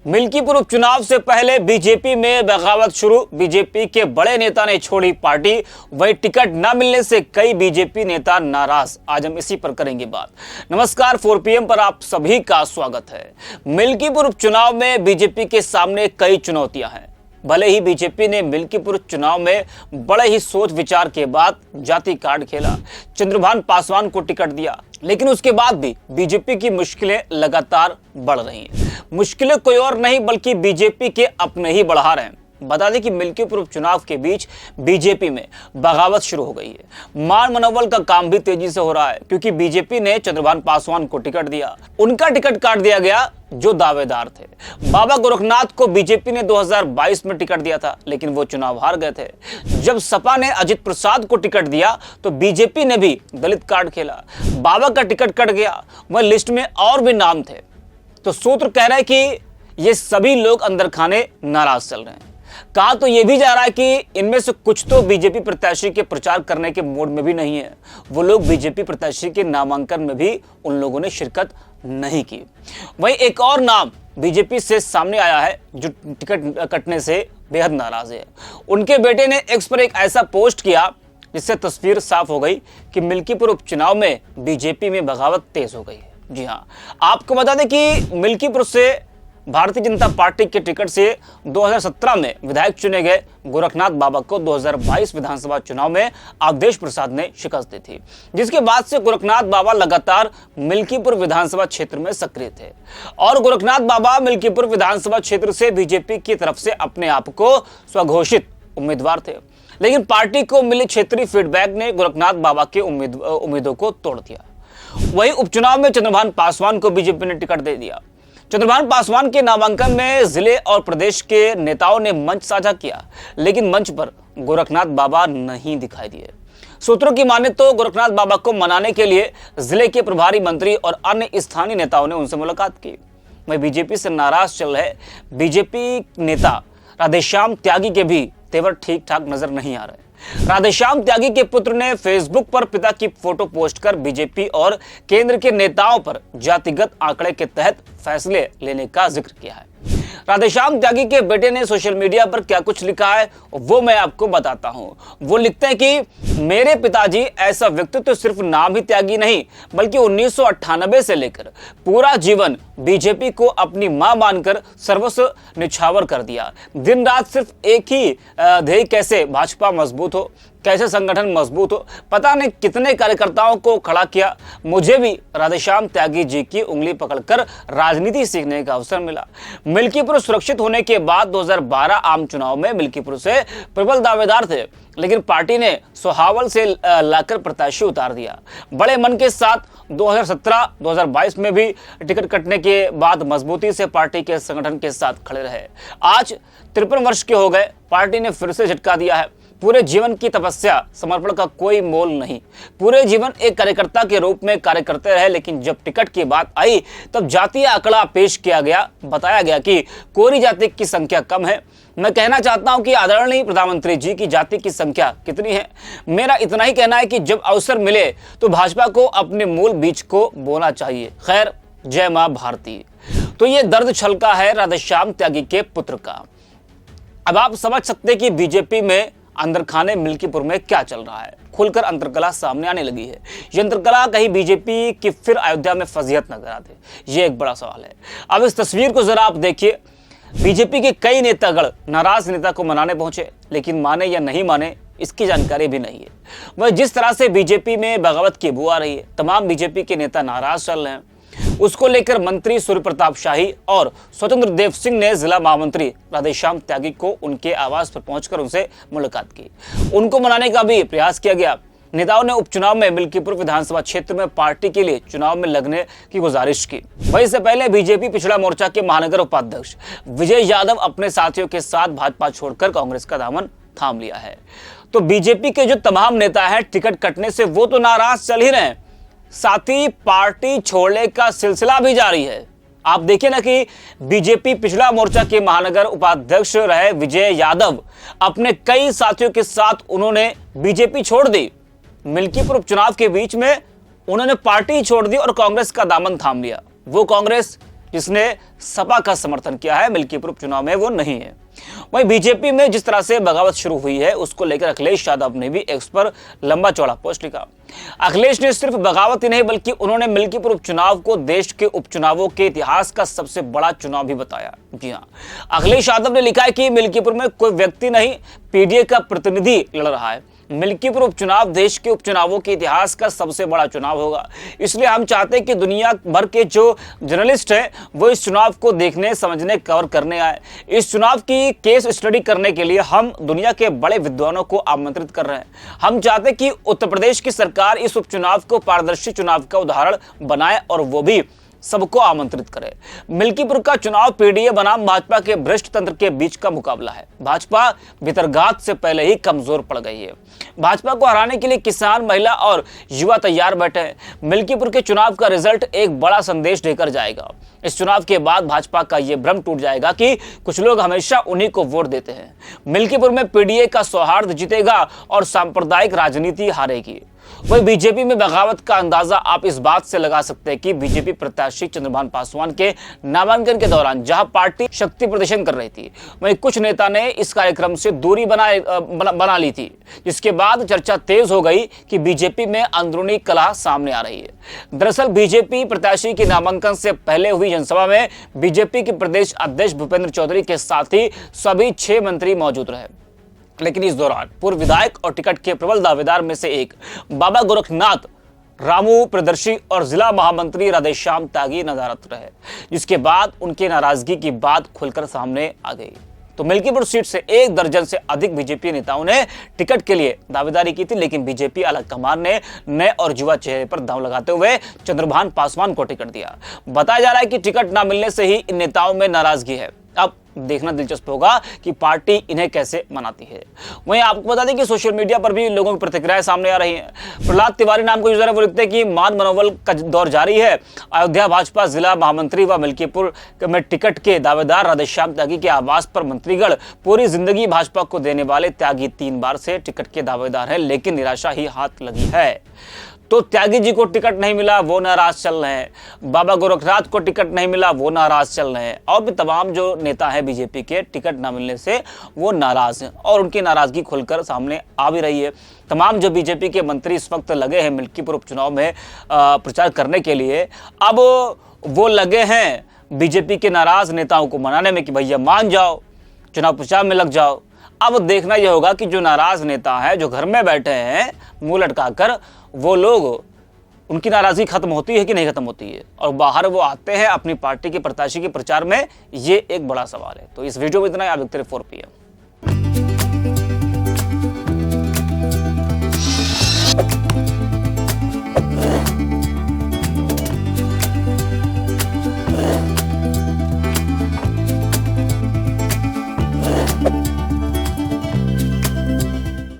मिल्कीपुर उपचुनाव से पहले बीजेपी में बगावत शुरू। बीजेपी के बड़े नेता ने छोड़ी पार्टी, वही टिकट न मिलने से कई बीजेपी नेता नाराज। आज हम इसी पर करेंगे बात। नमस्कार, 4 PM पर आप सभी का स्वागत है। मिल्कीपुर उपचुनाव में बीजेपी के सामने कई चुनौतियां हैं। भले ही बीजेपी ने मिल्कीपुर चुनाव में बड़े ही सोच विचार के बाद जाति कार्ड खेला, चंद्रभान पासवान को टिकट दिया, लेकिन उसके बाद भी बीजेपी की मुश्किलें लगातार बढ़ रही हैं। मुश्किलें कोई और नहीं बल्कि बीजेपी के अपने ही बढ़ा रहे हैं। बता दें कि मिल्कीपुर उपचुनाव के बीच बीजेपी में बगावत शुरू हो गई है। मान मनोबल का काम भी तेजी से हो रहा है, क्योंकि बीजेपी ने चंद्रभान पासवान को टिकट दिया, उनका टिकट काट दिया गया जो दावेदार थे। बाबा गोरखनाथ को बीजेपी ने 2022 में टिकट दिया था, लेकिन वो चुनाव हार गए थे। जब सपा ने अजित प्रसाद को टिकट दिया तो बीजेपी ने भी दलित कार्ड खेला, बाबा का टिकट कट गया। वह लिस्ट में और भी नाम थे। तो सूत्र कह रहे हैं कि ये सभी लोग अंदर खाने नाराज चल रहे हैं। कहा तो यह भी जा रहा है कि इनमें से कुछ तो बीजेपी प्रत्याशी के प्रचार करने के मूड में भी नहीं है। वो लोग बीजेपी प्रत्याशी के नामांकन में भी उन लोगों ने शिरकत नहीं की। वहीं एक और नाम बीजेपी से सामने आया है जो टिकट कटने से बेहद नाराज है। उनके बेटे ने एक्स पर एक ऐसा पोस्ट किया जिससे तस्वीर साफ हो गई कि मिल्कीपुर उपचुनाव में बीजेपी में बगावत तेज हो गई है। जी हाँ, आपको बता दें कि मिल्कीपुर से भारतीय जनता पार्टी के टिकट से 2017 में विधायक चुने गए गोरखनाथ बाबा को 2022 विधानसभा चुनाव में अवधेश प्रसाद ने शिकस्त दी थी, जिसके बाद से गोरखनाथ बाबा लगातार मिल्कीपुर विधानसभा क्षेत्र में सक्रिय थे। और गोरखनाथ बाबा मिल्कीपुर विधानसभा क्षेत्र से बीजेपी की तरफ से अपने आप को स्वघोषित उम्मीदवार थे, लेकिन पार्टी को मिले क्षेत्रीय फीडबैक ने गोरखनाथ बाबा के उम्मीदों को तोड़ दिया। वहीं उपचुनाव में चंद्रभान पासवान को बीजेपी ने टिकट दे दिया। चंद्रभान पासवान के नामांकन में जिले और प्रदेश के नेताओं ने मंच साझा किया, लेकिन मंच पर गोरखनाथ बाबा नहीं दिखाई दिए। सूत्रों की माने तो गोरखनाथ बाबा को मनाने के लिए जिले के प्रभारी मंत्री और अन्य स्थानीय नेताओं ने उनसे मुलाकात की। वहीं बीजेपी से नाराज चल रहे बीजेपी नेता राधेश्याम त्यागी के भी तेवर ठीक ठाक नजर नहीं आ रहे। राधेश्याम त्यागी के पुत्र ने फेसबुक पर पिता की फोटो पोस्ट कर बीजेपी और केंद्र के नेताओं पर जातिगत आंकड़े के तहत फैसले लेने का जिक्र किया है। राधेश्याम त्यागी के बेटे ने सोशल मीडिया पर क्या कुछ लिखा है वो मैं आपको बताता हूं। वो लिखते हैं कि मेरे पिताजी ऐसा व्यक्तित्व तो सिर्फ नाम ही त्यागी नहीं, बल्कि 1998 से लेकर पूरा जीवन बीजेपी को अपनी मां मानकर सर्वस्व निछावर कर दिया। दिन रात सिर्फ एक ही ध्येय, कैसे भाजपा मजबूत हो, कैसे संगठन मजबूत हो। पता नहीं कितने कार्यकर्ताओं को खड़ा किया। मुझे भी राधेश्याम त्यागी जी की उंगली पकड़कर राजनीति सीखने का अवसर मिला। मिल्कीपुर सुरक्षित होने के बाद 2012 आम चुनाव में मिल्कीपुर से प्रबल दावेदार थे, लेकिन पार्टी ने सोहावल से लाकर प्रत्याशी उतार दिया। बड़े मन के साथ 2017-2022 में भी टिकट कटने के बाद मजबूती से पार्टी के संगठन के साथ खड़े रहे। आज 53 वर्ष के हो गए, पार्टी ने फिर से झटका दिया है। पूरे जीवन की तपस्या, समर्पण का कोई मोल नहीं। पूरे जीवन एक कार्यकर्ता के रूप में कार्य करते रहे, लेकिन जब टिकट की बात आई तब जातीय आंकड़ा पेश किया गया। बताया गया कि कोरी जाति की संख्या कम है। मैं कहना चाहता हूं कि आदरणीय प्रधानमंत्री जी की जाति की संख्या कितनी है। मेरा इतना ही कहना है कि जब अवसर मिले तो भाजपा को अपने मूल बीज को बोना चाहिए। खैर, जय मां भारती। तो ये दर्द छलका है राधेश्याम त्यागी के पुत्र का। अब आप समझ सकते हैं कि बीजेपी में अंदर खाने मिल्कीपुर में क्या चल रहा है। खुलकर अंतरकला सामने आने लगी है। ये अंतरकला कहीं बीजेपी की फिर अयोध्या में फजीहत न करा दे, ये एक बड़ा सवाल है। अब इस तस्वीर को जरा आप देखिए। बीजेपी के कई नेतागण नाराज नेता को मनाने पहुंचे, लेकिन माने या नहीं माने इसकी जानकारी भी नहीं है। वह जिस तरह से बीजेपी में बगावत की बू आ रही है, तमाम बीजेपी के नेता नाराज चल रहे हैं। उसको लेकर मंत्री सूर्य प्रताप शाही और स्वतंत्र देव सिंह ने जिला महामंत्री राधेश्याम त्यागी को उनके आवास पर पहुंचकर उनसे मुलाकात की। उनको मनाने का भी प्रयास किया गया। नेताओं ने उपचुनाव में मिल्कीपुर विधानसभा क्षेत्र में पार्टी के लिए चुनाव में लगने की गुजारिश की। वहीं से पहले बीजेपी पिछड़ा मोर्चा के महानगर उपाध्यक्ष विजय यादव अपने साथियों के साथ भाजपा छोड़कर कांग्रेस का दामन थाम लिया है। तो बीजेपी के जो तमाम नेता हैं टिकट कटने से वो तो नाराज चल ही रहे हैं, साथ ही पार्टी छोड़ने का सिलसिला भी जारी है। आप देखिए ना कि बीजेपी पिछड़ा मोर्चा के महानगर उपाध्यक्ष रहे विजय यादव अपने कई साथियों के साथ उन्होंने बीजेपी छोड़ दी। मिल्कीपुर उपचुनाव के बीच में उन्होंने पार्टी छोड़ दी और कांग्रेस का दामन थाम लिया। वो कांग्रेस जिसने सपा का समर्थन किया है, मिल्कीपुर उपचुनाव में वो नहीं है। वहीं बीजेपी में जिस तरह से बगावत शुरू हुई है, उसको लेकर अखिलेश यादव ने भी एक्स पर लंबा चौड़ा पोस्ट लिखा। अखिलेश ने सिर्फ बगावत ही नहीं बल्कि उन्होंने मिल्कीपुर उपचुनाव को देश के उपचुनावों के इतिहास का सबसे बड़ा चुनाव भी बताया। जी हां, अखिलेश यादव ने लिखा है कि मिल्कीपुर में कोई व्यक्ति नहीं, पीडीए का प्रतिनिधि लड़ रहा है। मिल्कीपुर उपचुनाव देश के उपचुनावों के इतिहास का सबसे बड़ा चुनाव होगा, इसलिए हम चाहते हैं कि दुनिया भर के जो जर्नलिस्ट हैं वो इस चुनाव को देखने, समझने, कवर करने आए। इस चुनाव की केस स्टडी करने के लिए हम दुनिया के बड़े विद्वानों को आमंत्रित कर रहे हैं। हम चाहते हैं कि उत्तर प्रदेश की सरकार इस उपचुनाव को पारदर्शी चुनाव का उदाहरण बनाए और वो भी सबको आमंत्रित करे। मिल्कीपुर का चुनाव पीडीए बनाम भाजपा के भ्रष्ट तंत्र के बीच का मुकाबला है। भाजपा भितरघात से पहले ही कमजोर पड़ गई है। भाजपा को हराने के लिए किसान, महिला और युवा तैयार बैठे हैं। मिल्कीपुर के चुनाव का रिजल्ट एक बड़ा संदेश देकर जाएगा। इस चुनाव के बाद भाजपा का यह भ्रम टूट जाएगा कि कुछ लोग हमेशा उन्हीं को वोट देते हैं। मिल्कीपुर में पीडीए का सौहार्द जीतेगा और सांप्रदायिक राजनीति हारेगी। वही बीजेपी में बगावत का अंदाजा आप इस बात से लगा सकते हैं कि बीजेपी प्रत्याशी चंद्रभान पासवान के नामांकन के दौरान जहां पार्टी शक्ति प्रदर्शन कर रही थी, वहीं कुछ नेता ने इस कार्यक्रम से दूरी बना ली थी, जिसके बाद चर्चा तेज हो गई कि बीजेपी में अंदरूनी कलह सामने आ रही है। दरअसल बीजेपी प्रत्याशी के नामांकन से पहले हुई जनसभा में बीजेपी के प्रदेश अध्यक्ष भूपेंद्र चौधरी के साथ ही सभी 6 मंत्री मौजूद रहे, लेकिन इस दौरान पूर्व विधायक और टिकट के प्रबल दावेदार में से एक बाबा गोरखनाथ रामू प्रदर्शी और जिला महामंत्री राधेश्याम त्यागी नदारत रहे, जिसके बाद उनकी नाराजगी की बात खुलकर सामने आ गई। तो मिल्कीपुर सीट से 1 दर्जन से अधिक बीजेपी नेताओं ने टिकट के लिए दावेदारी की थी, लेकिन बीजेपी आलाकमान ने नए और युवा चेहरे पर दांव लगाते हुए चंद्रभान पासवान को टिकट दिया। बताया जा रहा है कि टिकट न मिलने से ही इन नेताओं में नाराजगी है। अब देखना दिलचस्प होगा कि पार्टी इन्हें कैसे मनाती है। वहीं आपको बता दें कि सोशल मीडिया पर भी लोगों की प्रतिक्रियाएं सामने आ रही हैं। प्रहलाद तिवारी नाम को यूजर है, वो लिखते हैं कि मान मनोबल का दौर जारी है। अयोध्या भाजपा जिला महामंत्री व मिल्कीपुर में टिकट के दावेदार राधेश्याम त्यागी के आवास पर मंत्रीगण पूरी जिंदगी भाजपा को देने वाले त्यागी 3 बार से टिकट के दावेदार हैं, लेकिन निराशा ही हाथ लगी है। तो त्यागी जी को टिकट नहीं मिला, वो नाराज चल रहे हैं। बाबा गोरखनाथ को टिकट नहीं मिला, वो नाराज चल रहे हैं। और भी तमाम जो नेता हैं बीजेपी के, टिकट ना मिलने से वो नाराज हैं और उनकी नाराजगी खुलकर सामने आ भी रही है। तमाम जो बीजेपी के मंत्री इस वक्त लगे हैं मिल्कीपुर उपचुनाव में प्रचार करने के लिए, अब वो लगे हैं बीजेपी के नाराज नेताओं को मनाने में कि भैया मान जाओ, चुनाव प्रचार में लग जाओ। अब देखना यह होगा कि जो नाराज नेता हैं, जो घर में बैठे हैं मुंह लटकाकर, वो लोग, उनकी नाराजगी खत्म होती है कि नहीं खत्म होती है, और बाहर वो आते हैं अपनी पार्टी के प्रत्याशी के प्रचार में, ये एक बड़ा सवाल है। तो इस वीडियो में इतना ही। आप देखते रहिए 4PM।